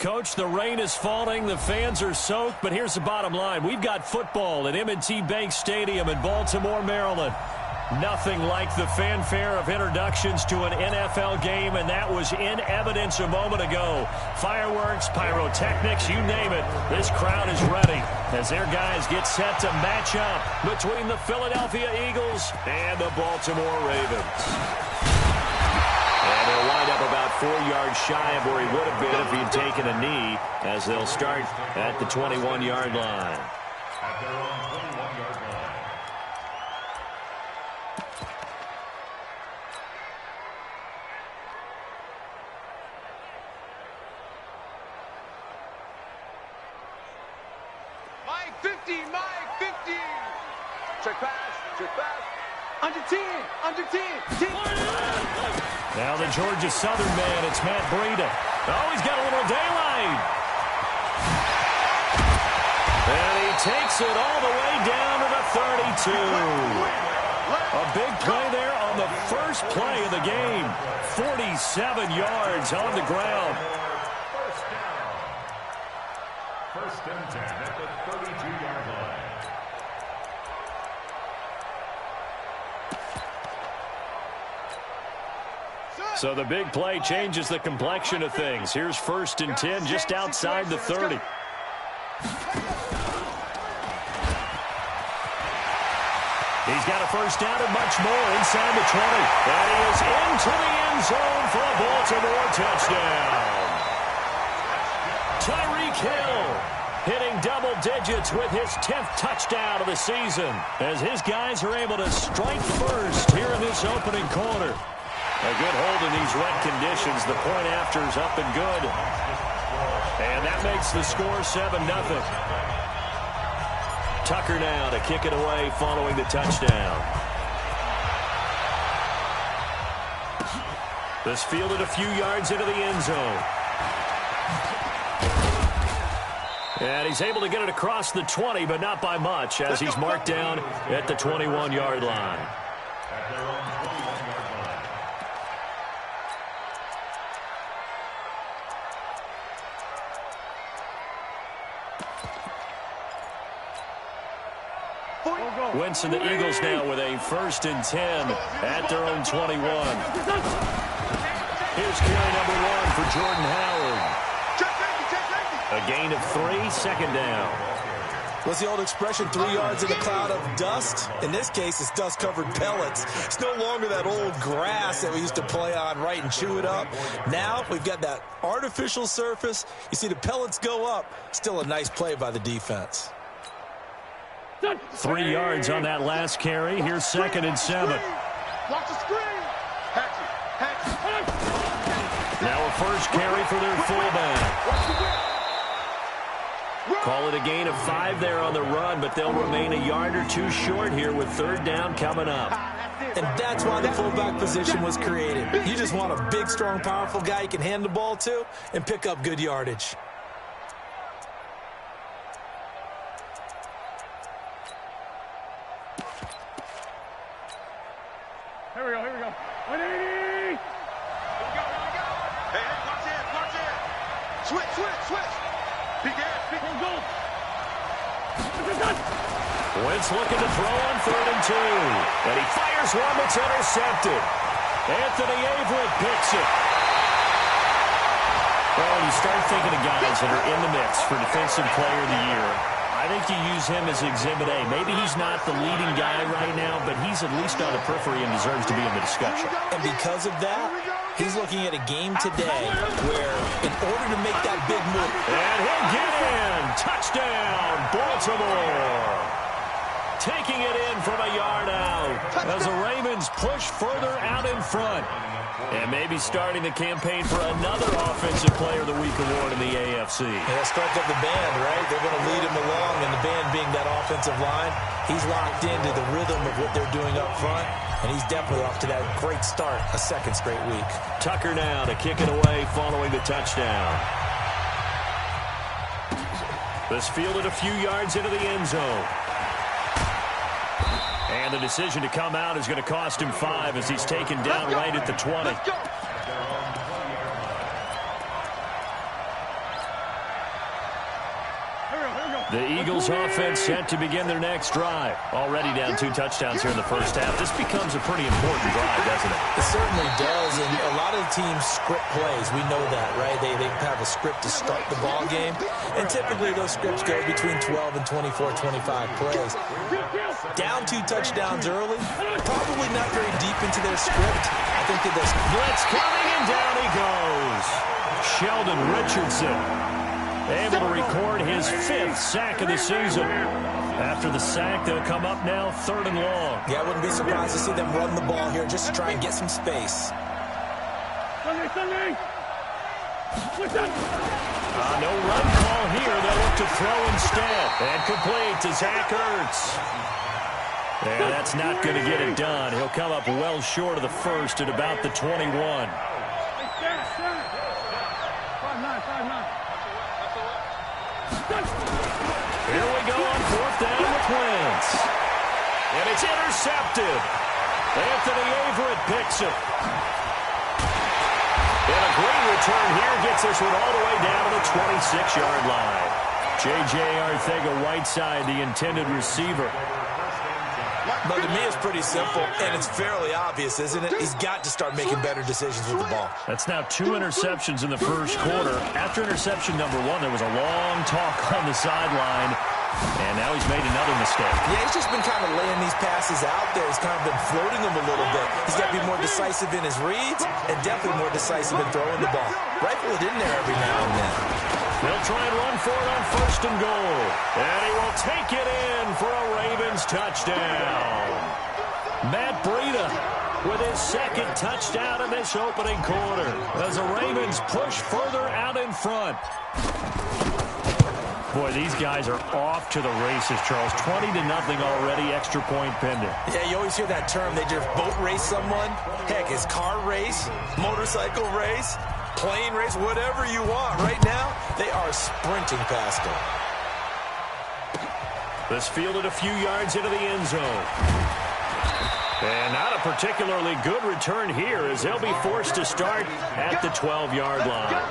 Coach, the rain is falling, the fans are soaked, but here's the bottom line. We've got football at M&T Bank Stadium in Baltimore, Maryland. Nothing like the fanfare of introductions to an NFL game, and that was in evidence a moment ago. Fireworks, pyrotechnics, you name it. This crowd is ready as their guys get set to match up between the Philadelphia Eagles and the Baltimore Ravens. And they'll wind up about 4 yards shy of where he would have been if he had taken a knee, as they'll start at the 21-yard line. At their own 21-yard line. Mike 50, Mike 50. Check pass, check pass. Under 10, under 10, 10. Now the Georgia Southern man, it's Matt Breida. Oh, he's got a little daylight. And he takes it all the way down to the 32. A big play there on the first play of the game. 47 yards on the ground. First and 10 at the 32-yard line. So the big play changes the complexion of things. Here's first and 10 just outside the 30. He's got a first down and much more inside the 20. And he is into the end zone for a Baltimore touchdown. Tyreek Hill hitting double digits with his 10th touchdown of the season, as his guys are able to strike first here in this opening quarter. A good hold in these wet conditions. The point after is up and good. And that makes the score 7-0. Tucker now to kick it away following the touchdown. This fielded a few yards into the end zone. And he's able to get it across the 20, but not by much, as he's marked down at the 21-yard line. At their own 21-yard line. Wentz and the Eagles now with a first and 10 at their own 21. Here's carry number 1 for Jordan Howard. A gain of 3, second down. What's the old expression, 3 yards in a cloud of dust? In this case, it's dust-covered pellets. It's no longer that old grass that we used to play on, right, and chew it up. Now we've got that artificial surface. You see the pellets go up. Still a nice play by the defense. 3 yards on that last carry. Here's second and 7. Watch the screen. Hatch it. Now a first carry for their fullback. Call it a gain of 5 there on the run, but they'll remain a yard or 2 short here with third down coming up. And that's why the fullback position was created. You just want a big, strong, powerful guy you can hand the ball to and pick up good yardage. Here we go, here we go. 180! Here we go. Hey, watch in. Switch. Big ass, big go. Wentz looking to throw on third and 2. And he fires one that's intercepted. Anthony Averett picks it. Well, when you start thinking of guys that are in the mix for Defensive Player of the Year, I think you use him as Exhibit A. Maybe he's not the leading guy right now, but he's at least on the periphery and deserves to be in the discussion. And because of that, he's looking at a game today where, in order to make that big move, and he'll get in. Touchdown, Baltimore. Taking it in from a yard out as the Ravens push further out in front. And maybe starting the campaign for another Offensive Player of the Week award in the AFC. Yeah, strike up the band, right? They're going to lead him along, and the band being that offensive line, he's locked into the rhythm of what they're doing up front, and he's definitely off to that great start, a second straight week. Tucker now to kick it away following the touchdown. This fielded a few yards into the end zone. And the decision to come out is going to cost him 5 as he's taken down right at the 20. The Eagles offense set to begin their next drive. Already down 2 touchdowns here in the first half. This becomes a pretty important drive, doesn't it? It certainly does, and a lot of the teams script plays. We know that, right? They have a script to start the ball game, and typically those scripts go between 12 and 24, 25 plays. Down 2 touchdowns early, probably not very deep into their script. I think that there's blitz coming, and down he goes. Sheldon Richardson able to record his 5th sack of the season. After the sack, they'll come up now 3rd and long. Yeah, I wouldn't be surprised to see them run the ball here just to try and get some space. No run call here. They'll look to throw instead. And complete to Zach Ertz. Yeah, that's not going to get it done. He'll come up well short of the first at about the 21. Here we go on 4th down with Wentz. And it's intercepted. Anthony Averett picks it. And a great return here gets this one all the way down to the 26-yard line. J.J. Arcega-Whiteside, the intended receiver. But to me, it's pretty simple, and it's fairly obvious, isn't it? He's got to start making better decisions with the ball. That's now 2 interceptions in the first quarter. After interception number 1, there was a long talk on the sideline, and now he's made another mistake. Yeah, he's just been kind of laying these passes out there. He's kind of been floating them a little bit. He's got to be more decisive in his reads and definitely more decisive in throwing the ball. Rifle it in there every now and then. They'll try and run for it on 1st and goal. And he will take it in for a Ravens touchdown. Matt Breida with his 2nd touchdown in this opening quarter as the Ravens push further out in front. Boy, these guys are off to the races, Charles. 20-0 already, extra point pending. Yeah, you always hear that term. They just boat race someone. Heck, it's car race, motorcycle race, plane race, whatever you want. Right now, they are sprinting past them. This fielded a few yards into the end zone. And not a particularly good return here as they'll be forced to start at the 12-yard line.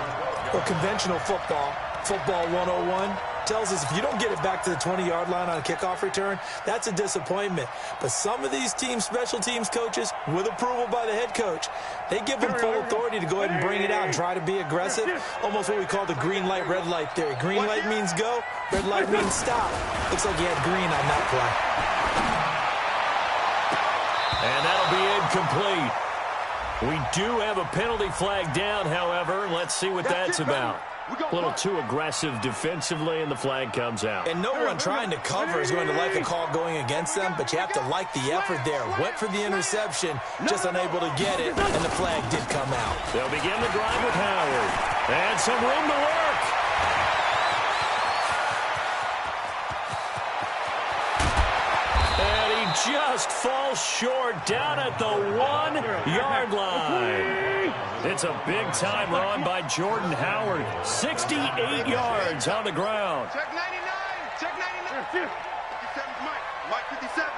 Well, conventional football 101, tells us if you don't get it back to the 20-yard line on a kickoff return, that's a disappointment. But some of these teams, special teams coaches, with approval by the head coach, they give them full authority to go ahead and bring it out and try to be aggressive. Almost what we call the green light, red light theory. Green light means go, red light means stop. Looks like he had green on that play. And that'll be incomplete. We do have a penalty flag down, however. Let's see what that's about. A little too aggressive defensively, and the flag comes out. And no one trying to cover is going to like a call going against them, but you have to like the effort there. Went for the interception, just unable to get it, and the flag did come out. They'll begin the drive with Howard. And some room to work. And he just falls short down at the 1-yard line. It's a big-time run by Jordan Howard. 68 yards on the ground. Check 99. Check 99. 57's Mike. Mike 57.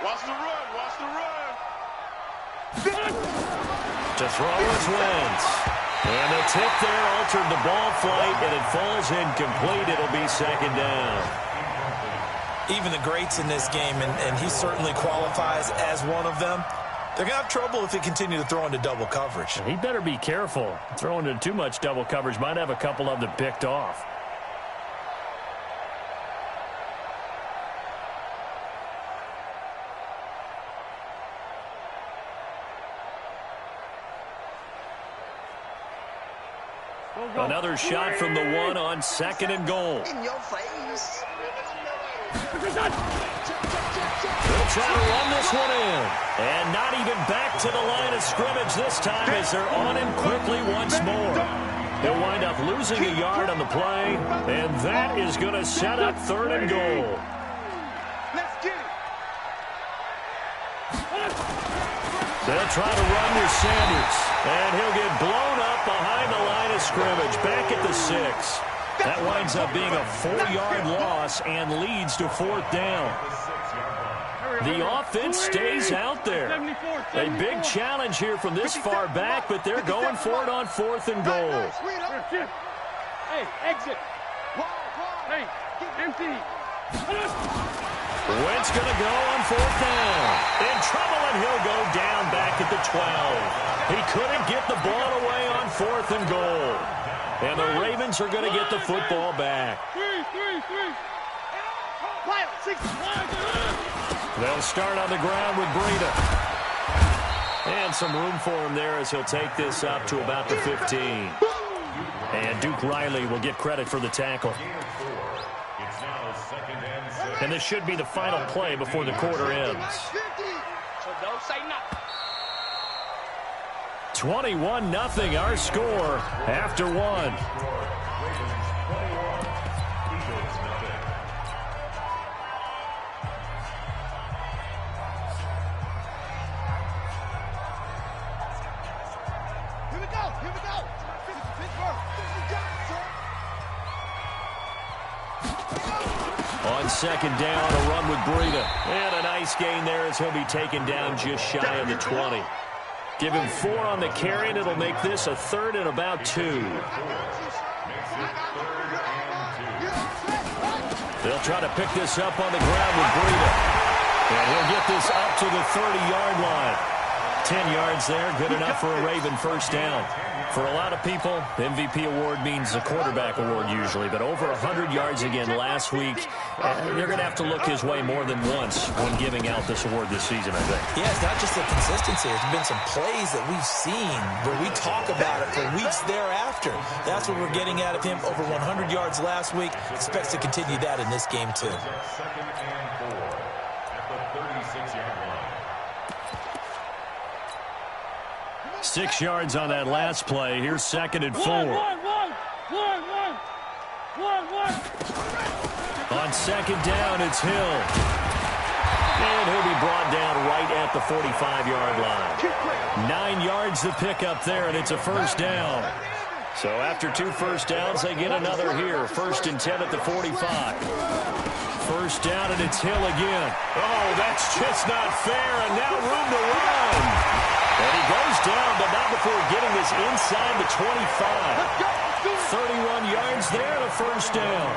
Watch the run. Watch the run. To throw is Wentz. And the tip there altered the ball flight, and it falls incomplete. It'll be 2nd down. Even the greats in this game, and he certainly qualifies as one of them, they're going to have trouble if they continue to throw into double coverage. He better be careful. Throwing into too much double coverage might have a couple of them picked off. Another shot from the 1 on 2nd and goal. In your face. They'll try to run this one in. And not even back to the line of scrimmage this time as they're on him quickly once more. They'll wind up losing a yard on the play, and that is going to set up 3rd and goal. Let's get it. They'll try to run with Sanders, and he'll get blown up behind the line of scrimmage, back at the 6. That winds up being a 4-yard loss and leads to 4th down. The offense stays out there. A big challenge here from this far back, but they're going for it on 4th and goal. Hey, exit. Hey, empty. Wentz going to go on 4th down. In trouble, and he'll go down back at the 12. He couldn't get the ball away on 4th and goal. And the Ravens are going to get the football back. They'll start on the ground with Breida. And some room for him there as he'll take this up to about the 15. And Duke Riley will get credit for the tackle. And this should be the final play before the quarter ends. 21-0 our score after one. On 2nd down, a run with Breida. And a nice gain there as he'll be taken down just shy of the 20. Give him 4 on the carry, and it'll make this a 3rd and about 2. They'll try to pick this up on the ground with Breida. And he'll get this up to the 30-yard line. 10 yards there, good enough for a Raven first down. For a lot of people, MVP award means a quarterback award usually, but over 100 yards again last week, they're going to have to look his way more than once when giving out this award this season, I think. Yeah, it's not just the consistency. There's been some plays that we've seen where we talk about it for weeks thereafter. That's what we're getting out of him. Over 100 yards last week. Expects to continue that in this game, too. 2nd and 4 at the 36-yard line. 6 yards on that last play. Here's 2nd and 4. On 2nd down, it's Hill. And he'll be brought down right at the 45-yard line. 9 yards to pick up there, and it's a first down. So after 2 first downs, they get another here. 1st and 10 at the 45. First down, and it's Hill again. Oh, that's just not fair, and now room to run. And he goes down, but not before getting this inside the 25. 31 yards there and a first down.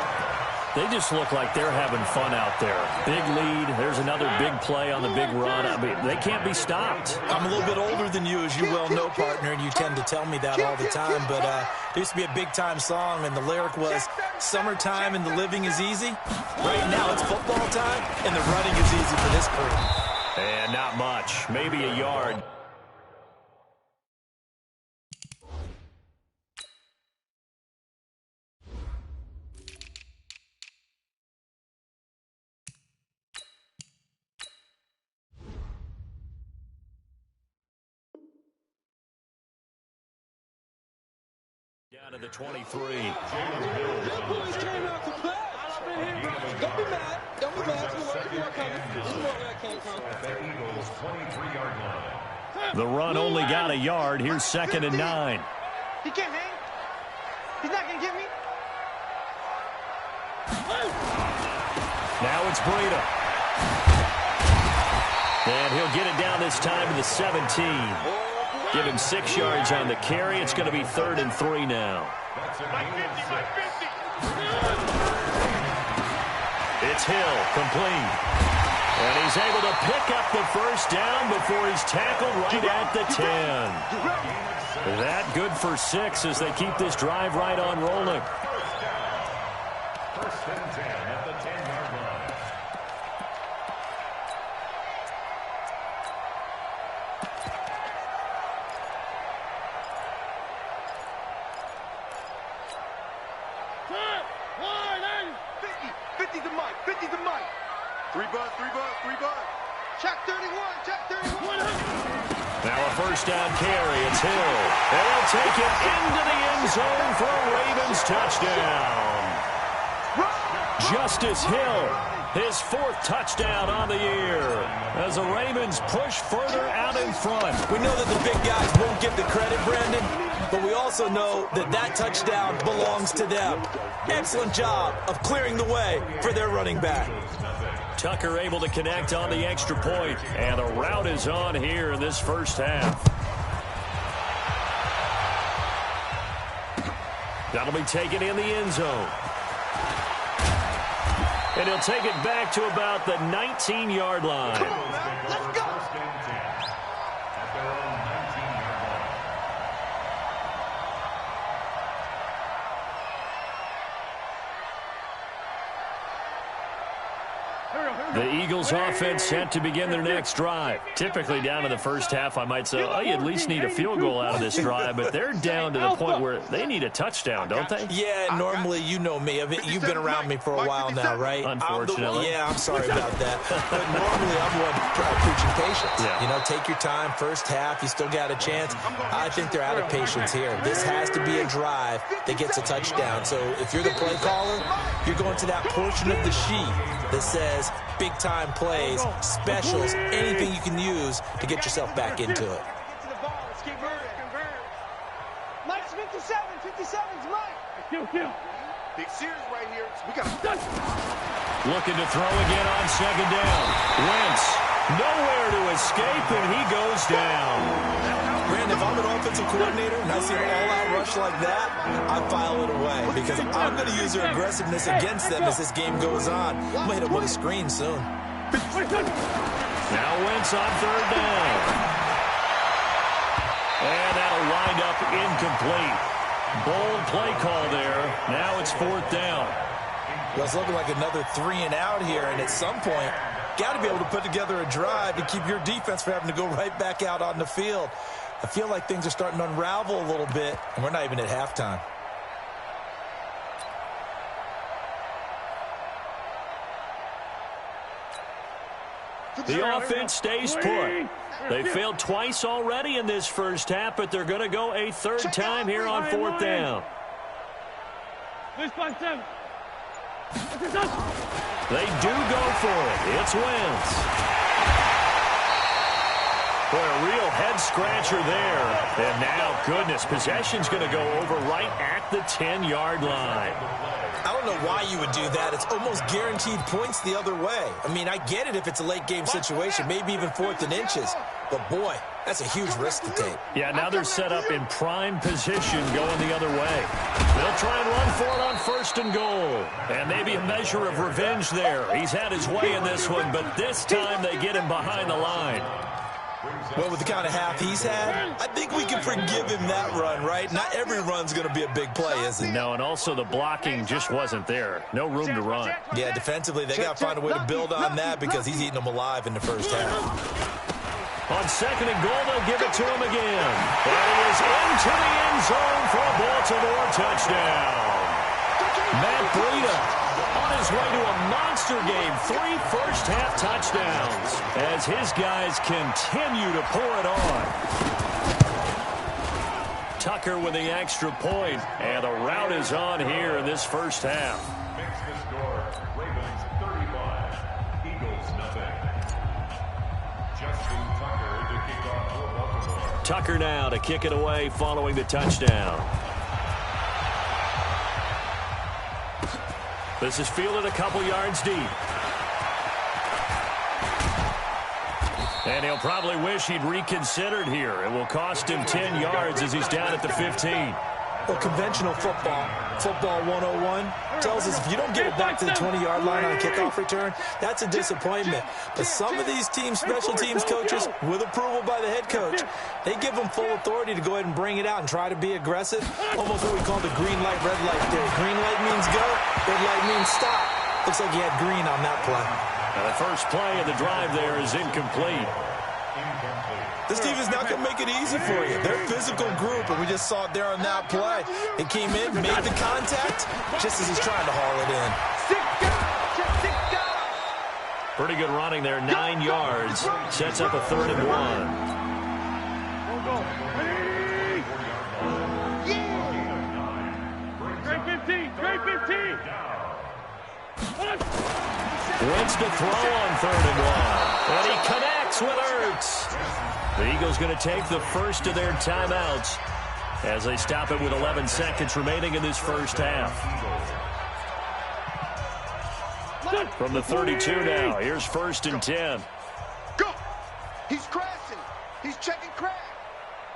They just look like they're having fun out there. Big lead. There's another big play on the big run. I mean, they can't be stopped. I'm a little bit older than you, as you well know, partner, and you tend to tell me that all the time. But there used to be a big-time song, and the lyric was, "Summertime and the living is easy." Right now, it's football time, and the running is easy for this crew. And not much. Maybe a yard. Down to the 23. Don't be mad. Don't be mad. This is where that came from. At the Eagles' 23-yard line. The run only got a yard. Here's 2nd and 9. He can't hang. He's not going to get me. Now it's Breida. And he'll get it down this time to the 17. Give him 6 yards on the carry. It's going to be 3rd and 3 now. It's Hill, complete. And he's able to pick up the first down before he's tackled right at the 10. That good for 6 as they keep this drive right on rolling. 1st and 10 at the 10-yard line. Now a first down carry. It's Hill. And he'll take it into the end zone for a Ravens touchdown. Justice Hill, his 4th touchdown on the year as the Ravens push further out in front. We know that the big guys won't get the credit, Brandon, but we also know that that touchdown belongs to them. Excellent job of clearing the way for their running back. Tucker able to connect on the extra point, and a route is on here in this first half. That'll be taken in the end zone. And he'll take it back to about the 19-yard line. Come on, man. Let's go. First and 10 at their own 19-yard line. The Eagles offense set to begin their next drive. Typically down in the first half, I might say, oh, you at least need a field goal out of this drive, but they're down to the point where they need a touchdown, don't they? Yeah, normally, you know me. I mean, you've been around me for a while now, right? Unfortunately. I'm sorry about that. But normally, I'm one preaching patience. Yeah. You know, take your time. First half, you still got a chance. I think they're out of patience here. This has to be a drive that gets a touchdown. So if you're the play caller, you're going to that portion of the sheet that says big-time plays, specials, anything you can use to get yourself back into it. Mike's 57. 57's Mike. Big series right here. We got Looking to throw again on second down. Wentz, nowhere to escape, and he goes down. Brandon, if I'm an offensive coordinator and I see an all-out rush like that, I file it away because I'm going to use their aggressiveness against them as this game goes on. I'm going to hit them with a screen soon. Now Wentz on third down. And that'll wind up incomplete. Bold play call there. Now it's fourth down. Well, it's looking like another 3 and out here, and at some point, got to be able to put together a drive to keep your defense from having to go right back out on the field. I feel like things are starting to unravel a little bit, and we're not even at halftime. The offense stays put. They failed twice already in this first half, but they're going to go a third time here on fourth down. They do go for it. It's Wentz. Boy, a real head-scratcher there. And now, goodness, possession's going to go over right at the 10-yard line. I don't know why you would do that. It's almost guaranteed points the other way. I mean, I get it if it's a late-game situation, maybe even 4th and inches. But, boy, that's a huge risk to take. Yeah, now they're set up in prime position going the other way. They'll try and run for it on first and goal. And maybe a measure of revenge there. He's had his way in this one, but this time they get him behind the line. Well, with the kind of half he's had, I think we can forgive him that run, right? Not every run's going to be a big play, is it? No, and also the blocking just wasn't there. No room to run. Yeah, defensively, they got to find a way to build on that because he's eating them alive in the first half. On second and goal, they'll give it to him again. And he is into the end zone for a Baltimore touchdown. Matt Breida on his way to a monster game. 3 first-half touchdowns as his guys continue to pour it on. Tucker with the extra point, and the route is on here in this first half. Makes the score. Ravens 35, Eagles nothing. Justin Tucker to kick off for Baltimore. Tucker now to kick it away following the touchdown. This is fielded a couple yards deep. And he'll probably wish he'd reconsidered here. It will cost him 10 yards as he's down at the 15. Well, conventional football 101, tells us if you don't get it back to the 20-yard line on a kickoff return, that's a disappointment. But some of these teams, special teams coaches, with approval by the head coach, they give them full authority to go ahead and bring it out and try to be aggressive. Almost what we call the green light, red light theory. Green light means go, red light means stop. Looks like he had green on that play. Now the first play of the drive there is incomplete. This team is not going to make it easy for you. They're a physical group, and we just saw it there on that play. They came in, made the contact, just as he's trying to haul it in. Pretty good running there, 9 yards. Sets up a 3rd and 1. Great 15. Great 15. Wentz to throw on 3rd and 1. And he connects with Ertz. The Eagles going to take the first of their timeouts as they stop it with 11 seconds remaining in this first half. From the 32 now, here's 1st and 10. Go. He's crashing. He's checking crack.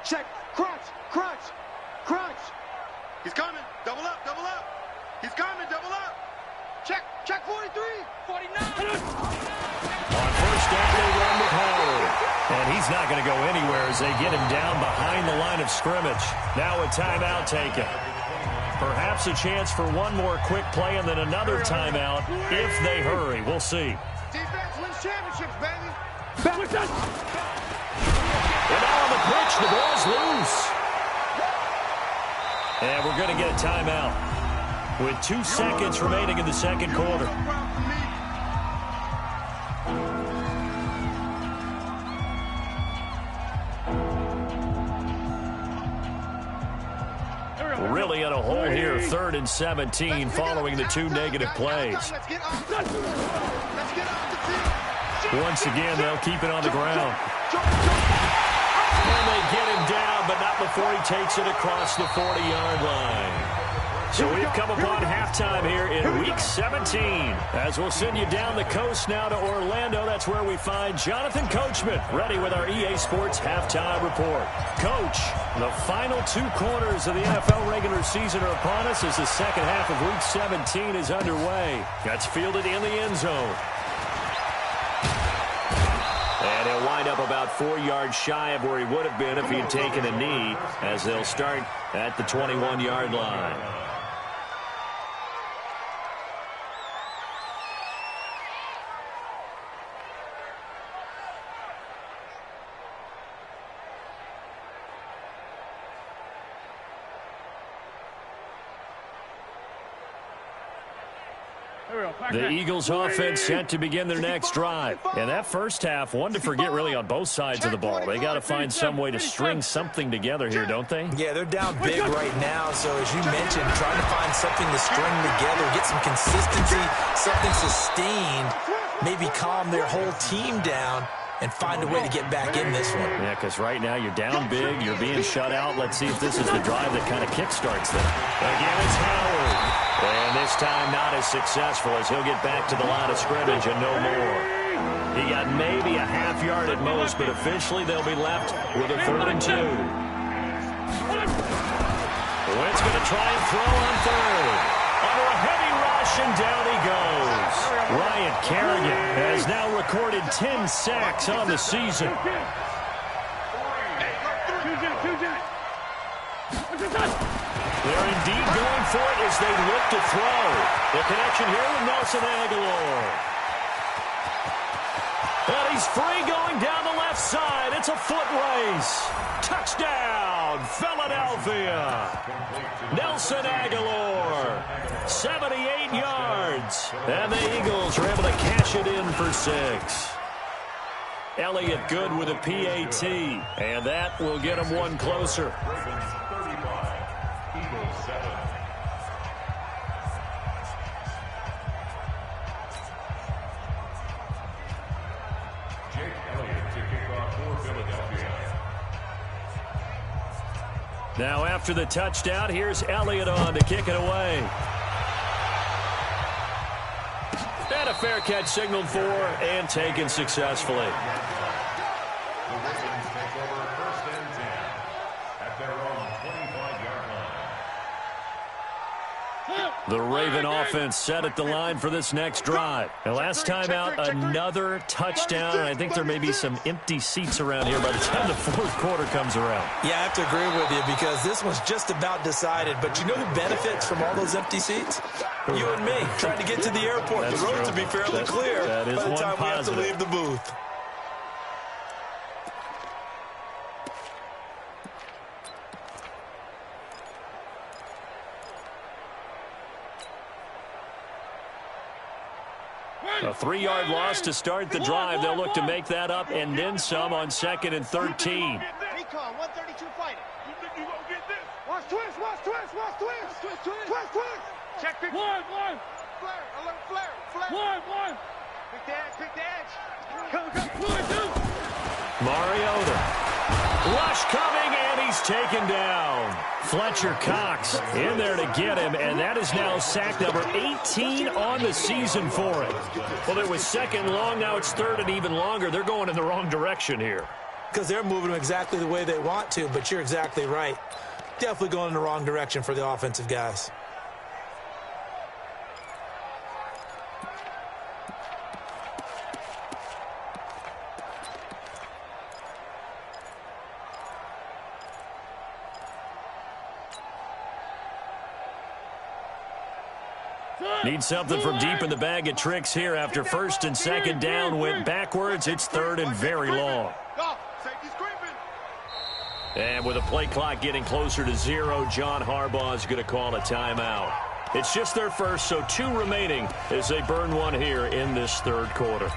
Check. Crunch. Crunch. Crunch. He's coming. Double up. Double up. He's coming. Double up. Check 43. 49. On first down, they run with Howard. And he's not going to go anywhere as they get him down behind the line of scrimmage. Now a timeout taken. Perhaps a chance for one more quick play and then another timeout if they hurry. We'll see. Defense wins championships, baby. And now on the pitch, the ball's loose. And we're going to get a timeout with 2 seconds remaining in the second quarter. Really in a hole here, 3rd and 17 following the 2 negative plays. Once again, they'll keep it on the ground. And they get him down, but not before he takes it across the 40-yard line. So we've come upon halftime here in Week 17. As we'll send you down the coast now to Orlando, that's where we find Jonathan Coachman, ready with our EA Sports Halftime Report. Coach, the final 2 quarters of the NFL regular season are upon us as the second half of Week 17 is underway. That's fielded in the end zone. And he'll wind up about 4 yards shy of where he would have been if he had taken a knee, as they'll start at the 21-yard line. The Eagles offense set to begin their next drive. And that first half, one to forget really on both sides of the ball. They got to find some way to string something together here, don't they? Yeah, they're down big right now. So as you mentioned, trying to find something to string together, get some consistency, something sustained, maybe calm their whole team down and find a way to get back in this one. Yeah, because right now you're down big, you're being shut out. Let's see if this is the drive that kind of kickstarts them. Again, it's Howard. And this time not as successful as he'll get back to the line of scrimmage and no more. He got maybe a half yard at most, but officially they'll be left with a 3rd and 2. Wentz going to try and throw on 3rd. Under a heavy rush, and down he goes. Ryan Kerrigan has now recorded 10 sacks on the season. They're indeed going for it as they look to throw. The connection here with Nelson Aguilar. And he's free going down the left side. It's a foot race. Touchdown, Philadelphia. Nelson Aguilar, 78 yards. And the Eagles are able to cash it in for 6. Elliott good with a PAT. And that will get him one closer. Now after the touchdown, here's Elliott on to kick it away. And a fair catch signaled for and taken successfully. The Raven offense set at the line for this next drive. And last time out, another touchdown. And I think there may be some empty seats around here by the time the 4th quarter comes around. Yeah, I have to agree with you because this one's just about decided. But you know who benefits from all those empty seats? You and me, trying to get to the airport. The roads will be fairly clear by the time we have to leave the booth. A 3-yard loss to start the drive. They'll look to make that up and then some on 2nd and 13. Recon, 132 fighting. You gonna get this? Watch twist, watch twist, watch twist. Twist. Check pick. One. Flare, alert, flare. One. Pick the edge. Come. 1, 2. Mariota. Rush coming, and he's taken down. Fletcher Cox in there to get him, and that is now sack number 18 on the season for it. Well, it was 2nd long, now it's 3rd and even longer. They're going in the wrong direction here. Because they're moving them exactly the way they want to, but you're exactly right. Definitely going in the wrong direction for the offensive guys. Need something from deep in the bag of tricks here after first and second down went backwards. It's third and very long. And with the play clock getting closer to 0, John Harbaugh is going to call a timeout. It's just their first, so 2 remaining as they burn one here in this third quarter.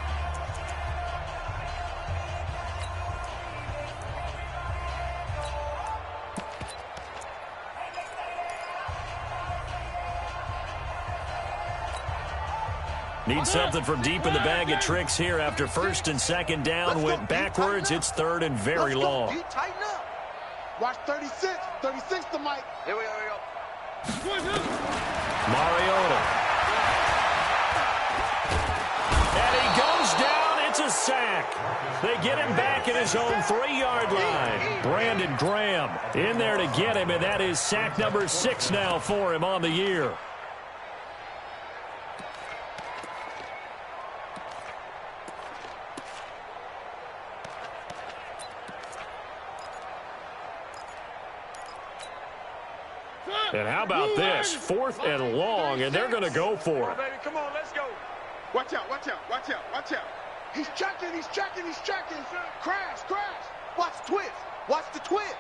Need something from deep in the bag of tricks here after first and second down went backwards. It's third and very long. Tighten up. Watch 36. 36 to Mike. Here we go. Mariota. And he goes down. It's a sack. They get him back at his own 3-yard line. Brandon Graham in there to get him, and that is sack number 6 now for him on the year. And how about this? 4th and long, and they're going to go for it. Come on, let's go. Watch out, watch out, watch out, watch out. He's checking, he's checking, he's checking. Crash, crash. Watch twist. Watch the twist.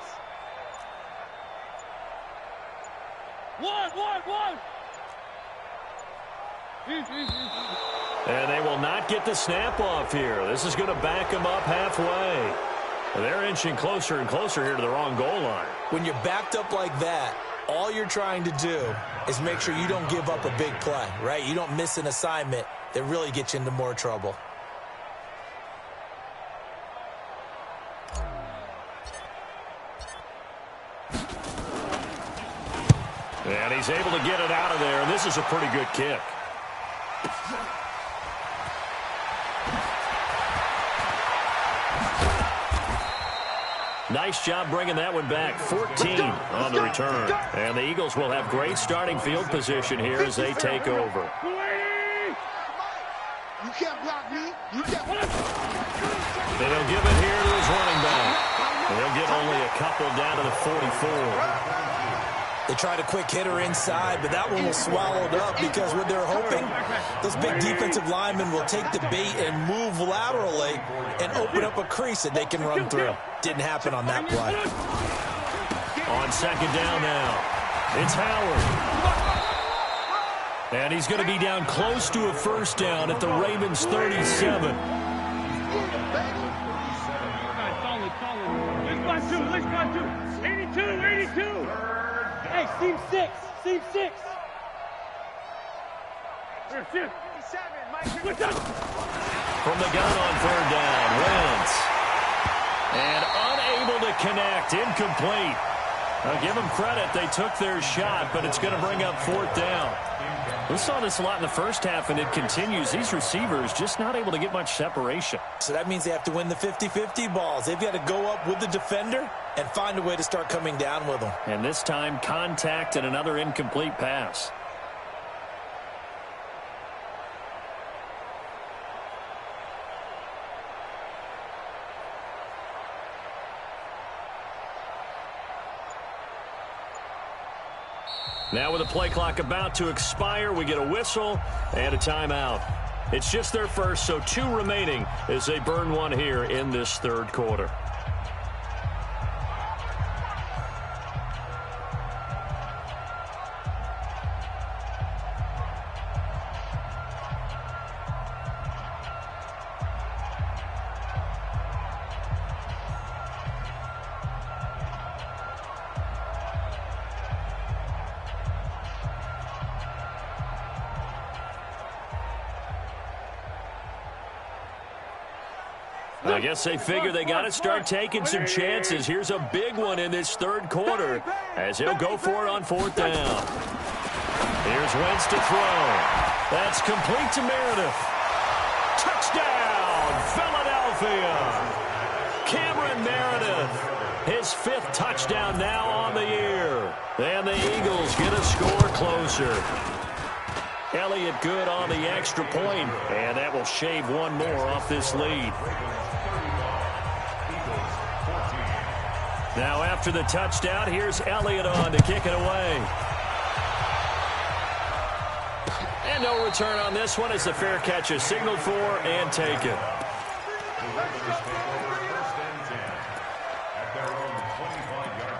One. And they will not get the snap off here. This is going to back them up halfway. They're inching closer and closer here to the wrong goal line. When you're backed up like that, all you're trying to do is make sure you don't give up a big play, right? You don't miss an assignment that really gets you into more trouble. And he's able to get it out of there, and this is a pretty good kick. Nice job bringing that one back. 14 on the return. And the Eagles will have great starting field position here as they take over. You can't block me. You can't. And he'll give it here to his running back. And he'll get only a couple down to the 44. They tried a quick hitter inside, but that one was swallowed up because what they're hoping, those big defensive linemen will take the bait and move laterally and open up a crease that they can run through. Didn't happen on that play. On second down now, it's Howard. And he's going to be down close to a first down at the Ravens' 37. Let's go, 82. Hey, seam 6. From the gun on third down, Wentz. And unable to connect, incomplete. I'll give them credit, they took their shot, but it's going to bring up 4th down. We saw this a lot in the first half, and it continues. These receivers just not able to get much separation. So that means they have to win the 50-50 balls. They've got to go up with the defender and find a way to start coming down with them. And this time, contact and another incomplete pass. Now with the play clock about to expire, we get a whistle and a timeout. It's just their first, so 2 remaining as they burn one here in this third quarter. I guess they figure they got to start taking some chances. Here's a big one in this third quarter as he'll go for it on 4th down. Here's Wentz to throw. That's complete to Meredith. Touchdown, Philadelphia. Cameron Meredith, his 5th touchdown now on the year. And the Eagles get a score closer. Elliott good on the extra point, and that will shave one more off this lead. Now after the touchdown, here's Elliott on to kick it away. And no return on this one as the fair catch is signaled for and taken. First and 10 at their own 25-yard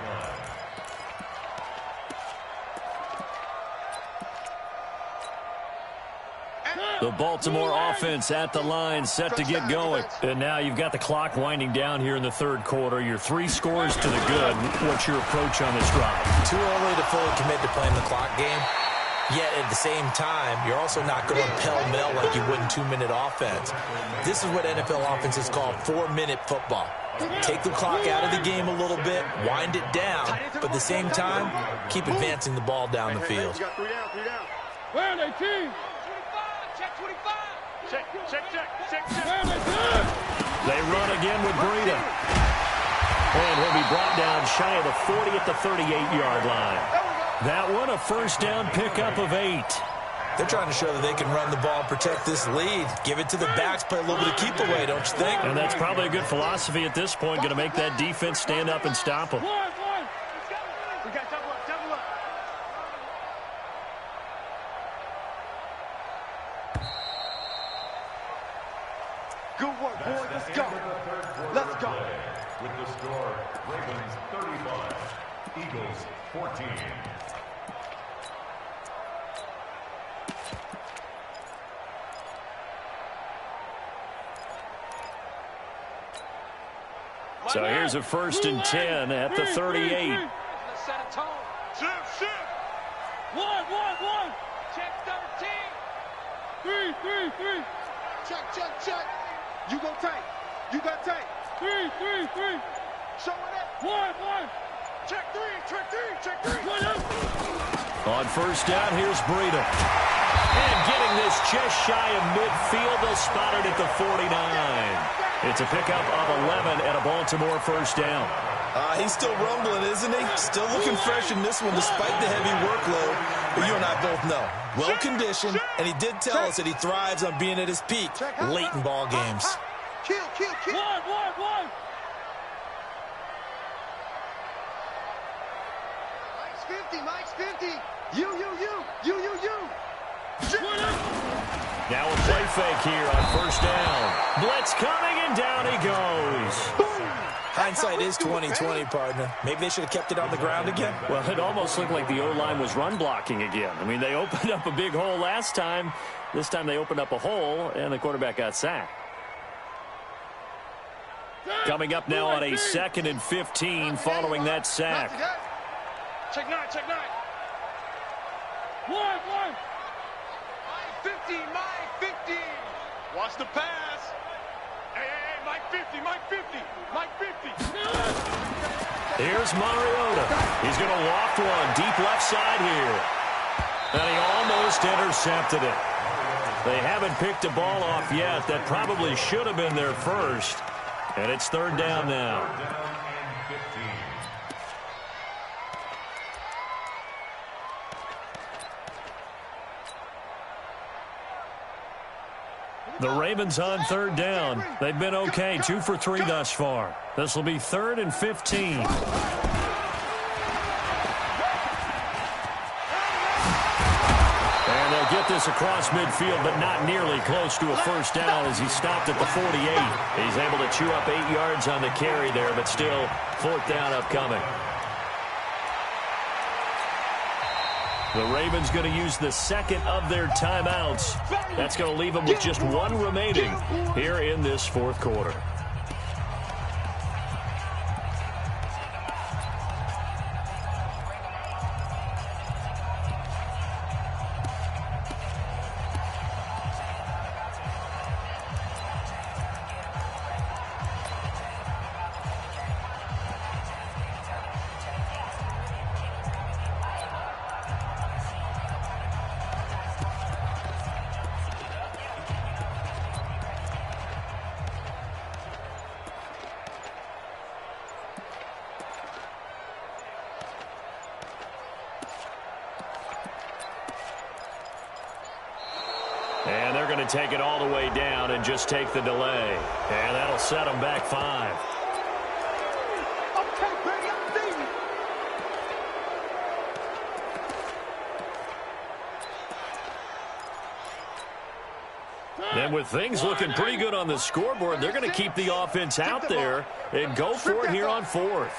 line. The Baltimore offense at the line, set to get going. And now you've got the clock winding down here in the third quarter. Your 3 scores to the good. What's your approach on this drive? Too early to fully commit to playing the clock game. Yet at the same time, you're also not going pell-mell like you would in 2-minute offense. This is what NFL offenses call 4-minute football. Take the clock out of the game a little bit, wind it down, but at the same time, keep advancing the ball down the field. You got 3 down, 3 down. Where are they, team? 25, check 25. Check. Where are they, team? They run again with Breida. And he'll be brought down shy of the 40 at the 38-yard line. That one, a first down pickup of 8. They're trying to show that they can run the ball and protect this lead. Give it to the backs, play a little bit of keep away, don't you think? And that's probably a good philosophy at this point, going to make that defense stand up and stop them. We got double up. Good work, boys. Let's go. With the score, Ravens 35, Eagles 14. So here's a first and 10 at the 38. Let's set a tone. Shift. 1. Check 13. 3. Check. You go tight. You got tight. 3. Show it up. 1. Check 3. One up. On first down, here's Breida. And getting this just shy of midfield, they'll spot it at the 49. It's a pickup of 11 and a Baltimore first down. He's still rumbling, isn't he? Still looking fresh in this one despite the heavy workload. But you and I both know, well-conditioned, and he did tell us that he thrives on being at his peak late in ball games. Kill. 1. Mike's 50. You. Now a play fake here on first down. Blitz coming, and down he goes. Hindsight is 20/20, partner. Maybe they should have kept it on the ground again. Well, it almost looked like the O-line was run blocking again. I mean, they opened up a big hole last time. This time they opened up a hole, and the quarterback got sacked. Coming up now on a 2nd and 15 following that sack. Check 9. 1. Mike 50. Watch the pass. Hey, Mike 50. Here's Mariota. He's going to loft one deep left side here. And he almost intercepted it. They haven't picked a ball off yet. That probably should have been their first. And it's third down now. The Ravens on third down. They've been okay, 2 for 3 thus far. This will be 3rd and 15. And they'll get this across midfield, but not nearly close to a first down as he stopped at the 48. He's able to chew up 8 yards on the carry there, but still 4th down upcoming. The Ravens going to use the 2nd of their timeouts. That's going to leave them with just 1 remaining here in this 4th quarter. And they're going to take it all the way down and just take the delay. And that'll set them back 5. Okay, baby, I'm leaving. And with things looking pretty good on the scoreboard, they're going to keep the offense out there and go for it here on fourth.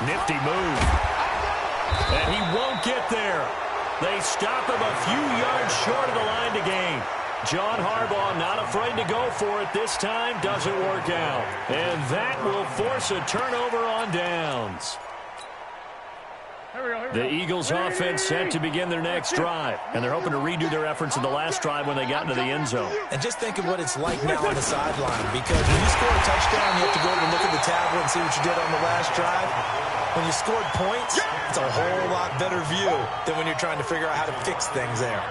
Nifty move. And he won't get there. They stop him a few yards short of the line to gain. John Harbaugh not afraid to go for it this time. Doesn't work out. And that will force a turnover on downs. The Eagles offense set to begin their next drive. And they're hoping to redo their efforts in the last drive when they got into the end zone. And just think of what it's like now on the sideline. Because when you score a touchdown, you have to go over and look at the tablet and see what you did on the last drive. When you scored points, it's a whole lot better view than when you're trying to figure out how to fix things there.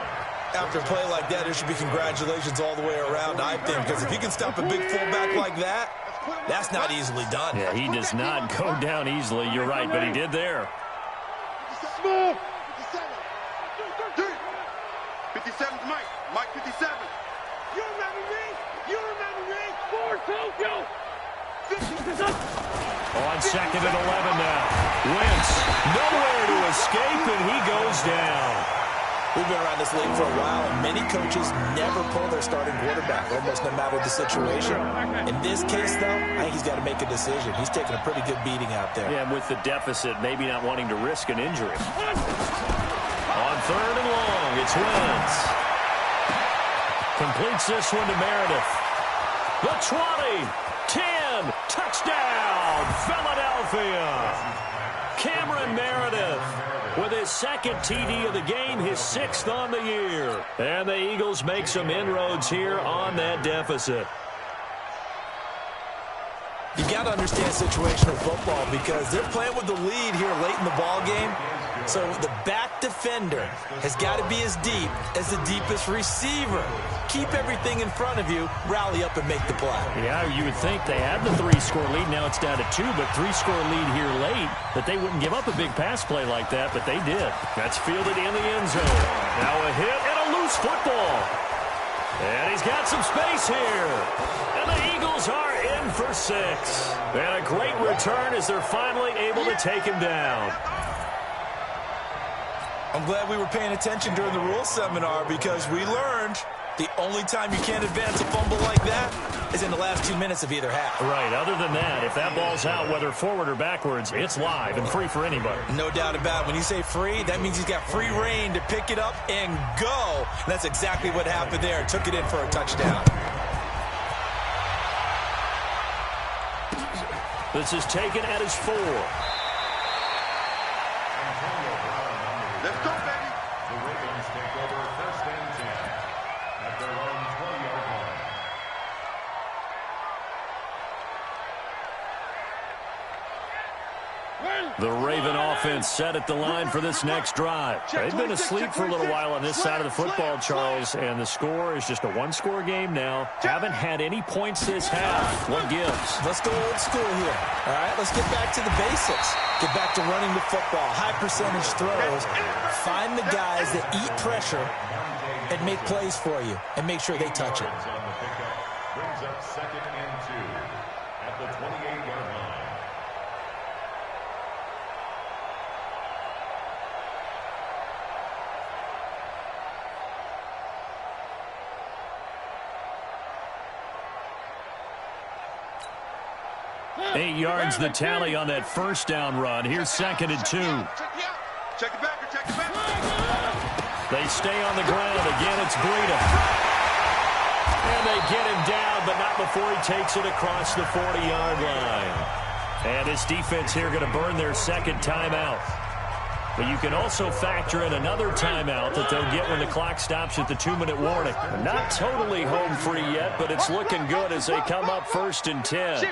After a play like that, there should be congratulations all the way around, I think. Because if you can stop a big fullback like that, that's not easily done. Yeah, he does not go down easily. You're right, but he did there. 57's Mike. Mike 57. You remember me? You remember me? For Tokyo. On second and 11 now. Wentz nowhere to escape, and he goes down. We've been around this league for a while, and many coaches never pull their starting quarterback, almost no matter the situation. In this case, though, I think he's got to make a decision. He's taking a pretty good beating out there. Yeah, with the deficit, maybe not wanting to risk an injury. On third and long, it's Wentz. Completes this one to Meredith. The 20, 10, touchdown, Philadelphia. Cameron Meredith with his second TD of the game, his 6th on the year. And the Eagles make some inroads here on that deficit. You got to understand situational football because they're playing with the lead here late in the ball game. So the back defender has got to be as deep as the deepest receiver. Keep everything in front of you, rally up and make the play. Yeah, you would think they had the 3-score lead. Now it's down to 2, but 3-score lead here late, that they wouldn't give up a big pass play like that, but they did. That's fielded in the end zone. Now a hit and a loose football. And he's got some space here. And the Eagles are in for 6. And a great return as they're finally able to take him down. I'm glad we were paying attention during the rules seminar because we learned the only time you can't advance a fumble like that is in the last 2 minutes of either half. Right. Other than that, if that ball's out, whether forward or backwards, it's live and free for anybody. No doubt about it. When you say free, that means he's got free reign to pick it up and go. And that's exactly what happened there. Took it in for a touchdown. This is taken at his 4. Let's go, baby. The Ravens take over 1st and 10 at their own 20-yard line. The Raven offense set at the line for this next drive. They've been asleep for a little while on this side of the football, Charles, and the score is just a 1-score game now. Haven't had any points this half. What gives? Let's go old school here. All right, let's get back to the basics. Get back to running the football, high percentage throws. Find the guys that eat pressure and make plays for you and make sure they touch it. On the pickup brings up 2nd and 2 at the 28-yard line. Eight yards the tally on that first down run. Here's 2nd and 2. Check it back or check it back. They stay on the ground. Again, it's Breida. And they get him down, but not before he takes it across the 40-yard line. And this defense here going to burn their 2nd timeout. But you can also factor in another timeout that they'll get when the clock stops at the 2-minute warning. Not totally home free yet, but it's looking good as they come up 1st and 10.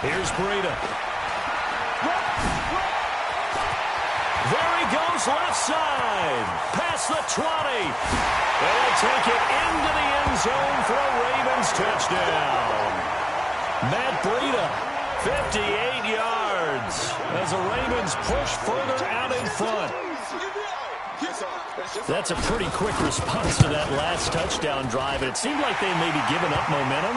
Here's Breida. There he goes, left side. Past the 20. They'll take it into the end zone for a Ravens touchdown. Matt Breida, 58 yards. As the Ravens push further out in front. That's a pretty quick response to that last touchdown drive. It seemed like they may be giving up momentum.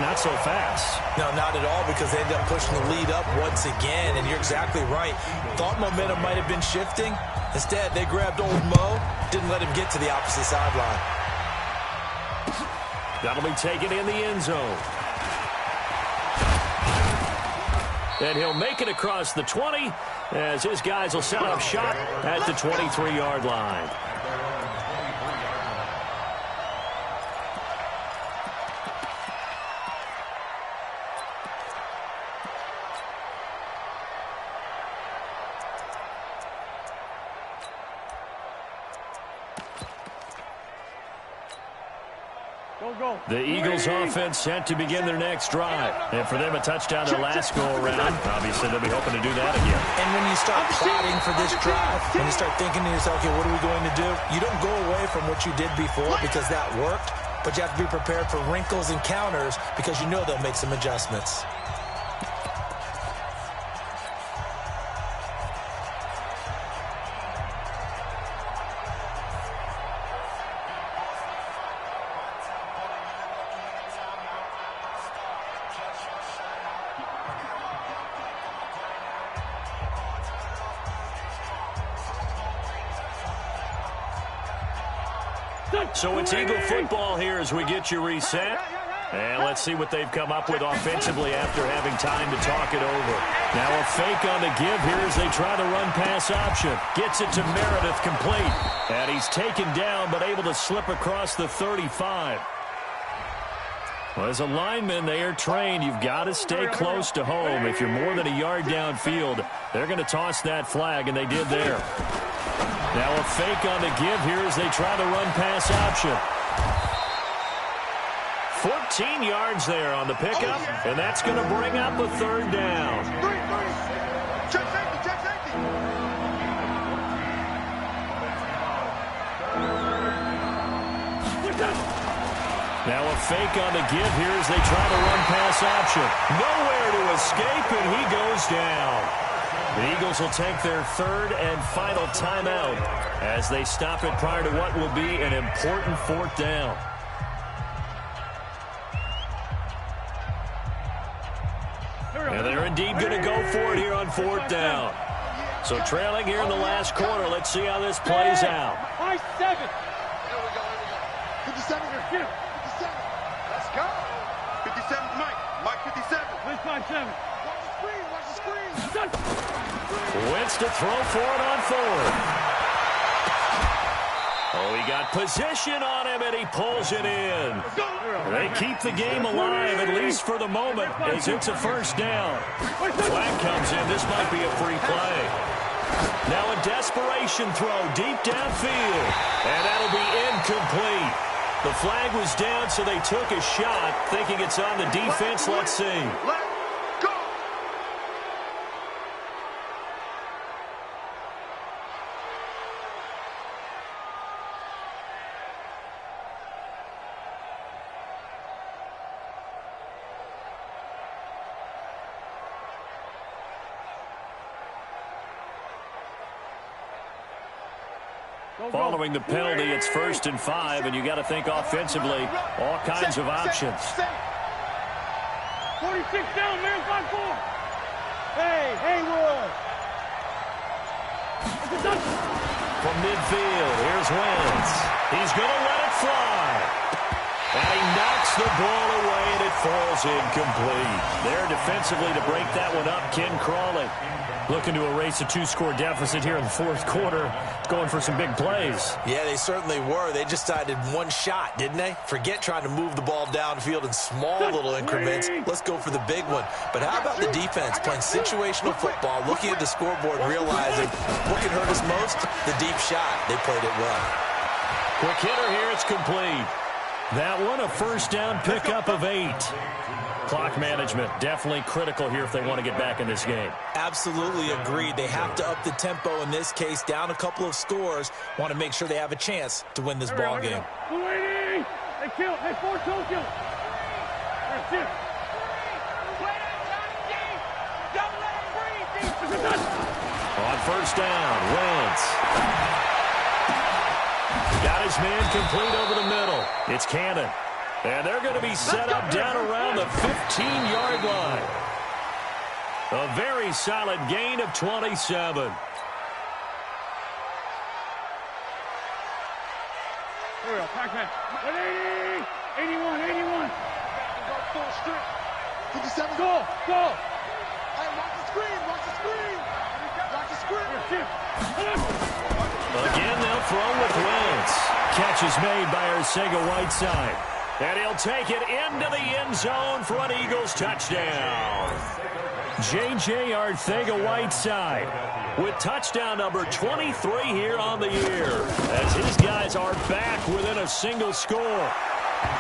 Not so fast. No, not at all, because they ended up pushing the lead up once again, and you're exactly right. Thought momentum might have been shifting. Instead, they grabbed old Mo, didn't let him get to the opposite sideline. That'll be taken in the end zone. And he'll make it across the 20 as his guys will set up shop at the 23-yard line. The Eagles offense set to begin their next drive. And for them, a touchdown their last go-around. Obviously, they'll be hoping to do that again. And when you start plotting for this drive, when you start thinking to yourself, okay, what are we going to do? You don't go away from what you did before because that worked, but you have to be prepared for wrinkles and counters because you know they'll make some adjustments. So it's Eagle football here as we get you reset. And let's see what they've come up with offensively after having time to talk it over. Now a fake on the give here as they try the run-pass option. Gets it to Meredith, complete. And he's taken down but able to slip across the 35. Well, as a lineman, they are trained. You've got to stay close to home. If you're more than a yard downfield, they're going to toss that flag, and they did there. Now a fake on the give here as they try the run-pass option. 14 yards there on the pickup, and that's going to bring up a third down. Check safety, check safety. Now a fake on the give here as they try the run-pass option. Nowhere to escape, and he goes down. The Eagles will take their third and final timeout as they stop it prior to what will be an important fourth down. And they're indeed going to go for it here on fourth down. So trailing here in the last quarter, let's see how this plays out. 57. Here we go. 57 here. 57. Let's go. 57 Mike. Mike 57. 57. Watch the screen. Watch the screen. Wentz to throw for it on fourth. Oh, he got position on him, and he pulls it in. They keep the game alive, at least for the moment, as it's a first down. Flag comes in. This might be a free play. Now a desperation throw deep downfield, and that'll be incomplete. The flag was down, so they took a shot, thinking it's on the defense. Let's see. Following the penalty, it's 1st and 5, and you got to think offensively, all kinds of options. 46 down, man, 5-4. Hey, Haywood. From midfield, here's Wentz. He's going to let it fly. And he knocks the ball away, and it falls incomplete. There defensively to break that one up, Ken Crawley. Looking to erase a 2-score deficit here in the fourth quarter. Going for some big plays. Yeah, they certainly were. They just decided one shot, didn't they? Forget trying to move the ball downfield in small little increments. Let's go for the big one. But how about the defense playing situational football, looking at the scoreboard, realizing what can hurt us most? The deep shot. They played it well. Quick hitter here. It's complete. That one, a first down pickup of 8. Clock management definitely critical here if they want to get back in this game. Absolutely agreed. They have to up the tempo in this case, down a couple of scores. Want to make sure they have a chance to win this ball game. They kill. They force don't kill. That's it. On first down, Wentz. Got his man complete over the middle. It's Cannon. And they're going to be set up down around the 15-yard line. A very solid gain of 27. Here we go, Pac-Man. 180! 81, 81. Full strength. 57. Go! Hey, watch the screen. Watch the screen. Watch the screen. Again, they'll throw with Wentz. Catch is made by Arcega-Whiteside. And he'll take it into the end zone for an Eagles touchdown. J.J. Arcega-Whiteside with touchdown number 23 here on the year, as his guys are back within a single score.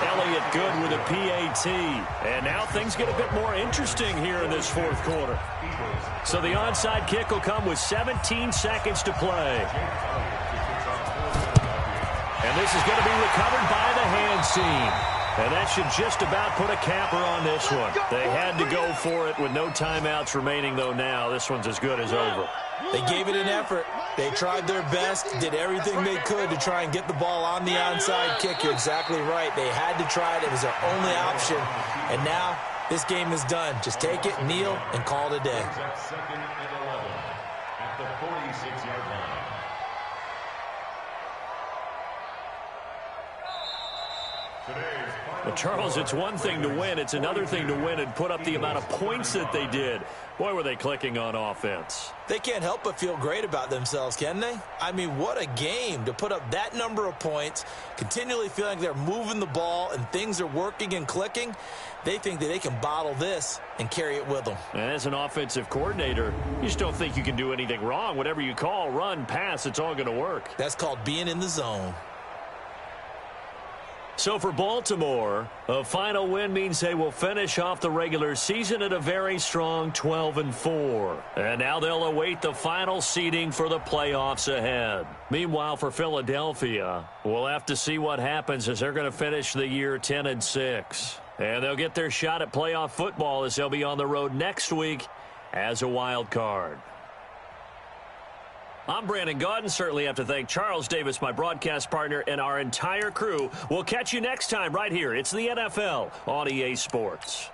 Elliott good with a PAT. And now things get a bit more interesting here in this fourth quarter. So the onside kick will come with 17 seconds to play. And this is going to be recovered by the hands team. And that should just about put a capper on this one. They had to go for it with no timeouts remaining, though now this one's as good as over. They gave it an effort. They tried their best, did everything they could to try and get the ball on the onside kick. You're exactly right. They had to try it. It was their only option. And now this game is done. Just take it, kneel, and call it a day. Second and 11 at the 46-yard line. Well, Charles, it's one thing to win. It's another thing to win and put up the amount of points that they did. Boy, were they clicking on offense. They can't help but feel great about themselves, can they? I mean, what a game to put up that number of points, continually feeling like they're moving the ball and things are working and clicking. They think that they can bottle this and carry it with them. And as an offensive coordinator, you just don't think you can do anything wrong. Whatever you call, run, pass, it's all going to work. That's called being in the zone. So for Baltimore, a final win means they will finish off the regular season at a very strong 12-4. And now they'll await the final seeding for the playoffs ahead. Meanwhile, for Philadelphia, we'll have to see what happens as they're going to finish the year 10-6. And they'll get their shot at playoff football as they'll be on the road next week as a wild card. I'm Brandon Gaudin. Certainly have to thank Charles Davis, my broadcast partner, and our entire crew. We'll catch you next time right here. It's the NFL on EA Sports.